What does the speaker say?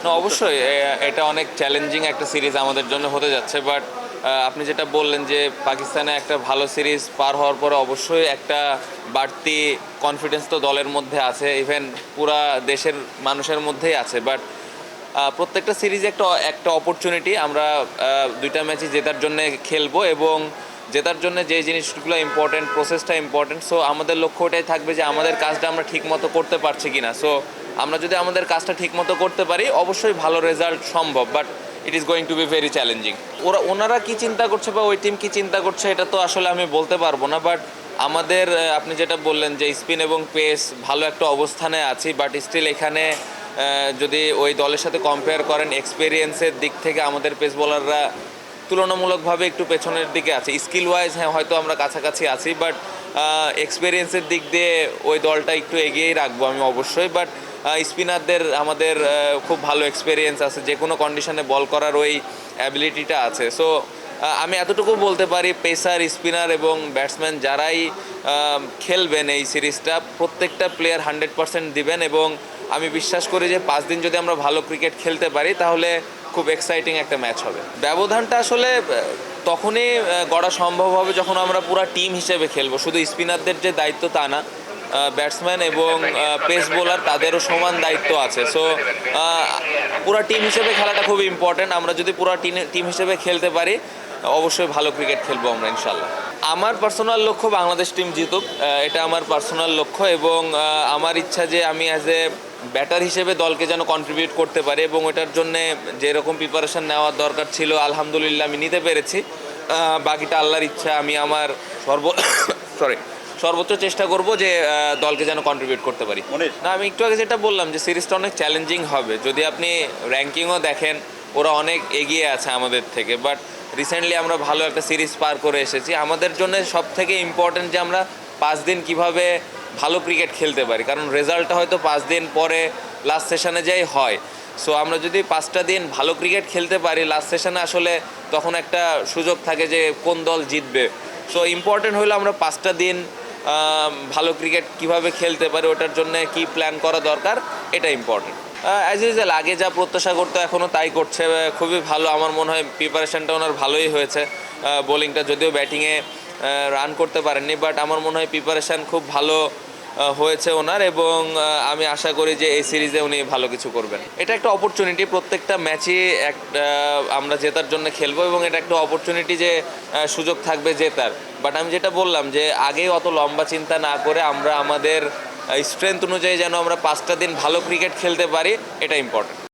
না, অবশ্যই এটা অনেক চ্যালেঞ্জিং একটা সিরিজ আমাদের জন্য হতে যাচ্ছে, বাট আপনি যেটা বললেন যে পাকিস্তানে একটা ভালো সিরিজ পার হওয়ার পরে অবশ্যই একটা বাড়তি কনফিডেন্স তো দলের মধ্যে আছে, ইভেন পুরা দেশের মানুষের মধ্যেই আছে। বাট প্রত্যেকটা সিরিজে একটা একটা অপরচুনিটি, আমরা দুইটা ম্যাচই জেতার জন্য খেলবো এবং জেতার জন্য যে জিনিসগুলো ইম্পর্টেন্ট, প্রসেসটা ইম্পর্টেন্ট। সো আমাদের লক্ষ্য ওটাই থাকবে যে আমাদের কাজটা আমরা ঠিকমতো করতে পারছি কিনা। সো আমরা যদি আমাদের কাজটা ঠিকমতো করতে পারি অবশ্যই ভালো রেজাল্ট সম্ভব, but it is going to be very challenging. ওনারা কি চিন্তা করছে বা ওই টিম কি চিন্তা করছে এটা তো আসলে আমি বলতে পারবো না, বাট আমাদের আপনি যেটা বললেন যে স্পিন এবং পেস ভালো একটা অবস্থানে আছি, বাট স্টিল এখানে যদি ওই দলের সাথে কম্পেয়ার করেন এক্সপিরিয়েন্সের দিক থেকে আমাদের পেস বোলাররা তুলনামূলকভাবে একটু পেছনের দিকে আছে। স্কিল ওয়াইজ হ্যাঁ হয়তো আমরা কাছাকাছি আছি, বাট এক্সপিরিয়েন্সের দিক দিয়ে ওই দলটা একটু এগিয়েই রাখবো আমি অবশ্যই। বাট স্পিনারদের আমাদের খুব ভালো এক্সপিরিয়েন্স আছে, যে কোনো কন্ডিশনে বল করার ওই অ্যাবিলিটিটা আছে। সো আমি এতটুকু বলতে পারি পেসার, স্পিনার এবং ব্যাটসম্যান যারাই খেলবেন এই সিরিজটা প্রত্যেকটা প্লেয়ার 100% দিবেন, এবং আমি বিশ্বাস করি যে 5 দিন যদি আমরা ভালো ক্রিকেট খেলতে পারি তাহলে খুব এক্সাইটিং একটা ম্যাচ হবে। ব্যবধানটা আসলে তখনই গড়া সম্ভব হবে যখন আমরা পুরো টিম হিসেবে খেলবো। শুধু স্পিনারদের যে দায়িত্ব তা না, ব্যাটসম্যান এবং পেস বোলার তাদেরও সমান দায়িত্ব আছে। সো পুরো টিম হিসেবে খেলাটা খুব ইম্পর্ট্যান্ট। আমরা যদি পুরো টিম হিসেবে খেলতে পারি অবশ্যই ভালো ক্রিকেট খেলবো আমরা ইনশাল্লাহ। আমার পার্সোনাল লক্ষ্য বাংলাদেশ টিম জিতুক, এটা আমার পার্সোনাল লক্ষ্য, এবং আমার ইচ্ছা যে আমি অ্যাজ এ ব্যাটার হিসেবে দলকে যেন কন্ট্রিবিউট করতে পারি, এবং ওটার জন্যে যেরকম প্রিপারেশন নেওয়ার দরকার ছিল আলহামদুলিল্লাহ আমি নিতে পেরেছি। বাকিটা আল্লাহর ইচ্ছা। আমি আমার সর্বোচ্চ চেষ্টা করব যে দলকে যেন কন্ট্রিবিউট করতে পারি। না, আমি একটু আগে যেটা বললাম যে সিরিজটা অনেক চ্যালেঞ্জিং হবে। যদি আপনি র্যাঙ্কিংও দেখেন ওরা অনেক এগিয়ে আছে আমাদের থেকে, বাট রিসেন্টলি আমরা ভালো একটা সিরিজ পার করে এসেছি। আমাদের জন্য সব থেকে ইম্পর্টেন্ট যে আমরা 5 দিন কিভাবে ভালো ক্রিকেট খেলতে পারি, কারণ রেজাল্টটা হয়তো 5 দিন পরে লাস্ট সেশনে যাই হয়। সো আমরা যদি 5টা দিন ভালো ক্রিকেট খেলতে পারি লাস্ট সেশনে আসলে তখন একটা সুযোগ থাকে যে কোন দল জিতবে। সো ইম্পর্টেন্ট হলো আমরা 5টা দিন ভালো ক্রিকেট কিভাবে খেলতে পারি, ওটার জন্য কি প্ল্যান করা দরকার এটা ইম্পর্টেন্ট। অ্যাজ ইউজুয়াল আগে যা প্রত্যাশা করতো এখনও তাই করছে, খুবই ভালো। আমার মনে হয় প্রিপারেশনটা ওনার ভালোই হয়েছে। বোলিংটা যদিও ব্যাটিংয়ে রান করতে পারেননি, বাট আমার মনে হয় প্রিপারেশান খুব ভালো হয়েছে ওনার, এবং আমি আশা করি যে এই সিরিজে উনি ভালো কিছু করবেন। এটা একটা অপরচুনিটি, প্রত্যেকটা ম্যাচই একটা আমরা জেতার জন্য খেলবো, এবং এটা একটা অপরচুনিটি যে সুযোগ থাকবে জেতার। বাট আমি যেটা বললাম যে আগেই অত লম্বা চিন্তা না করে আমরা আমাদের স্ট্রেংথ অনুযায়ী যেন আমরা 5টা দিন ভালো ক্রিকেট খেলতে পারি, এটা ইম্পর্টেন্ট।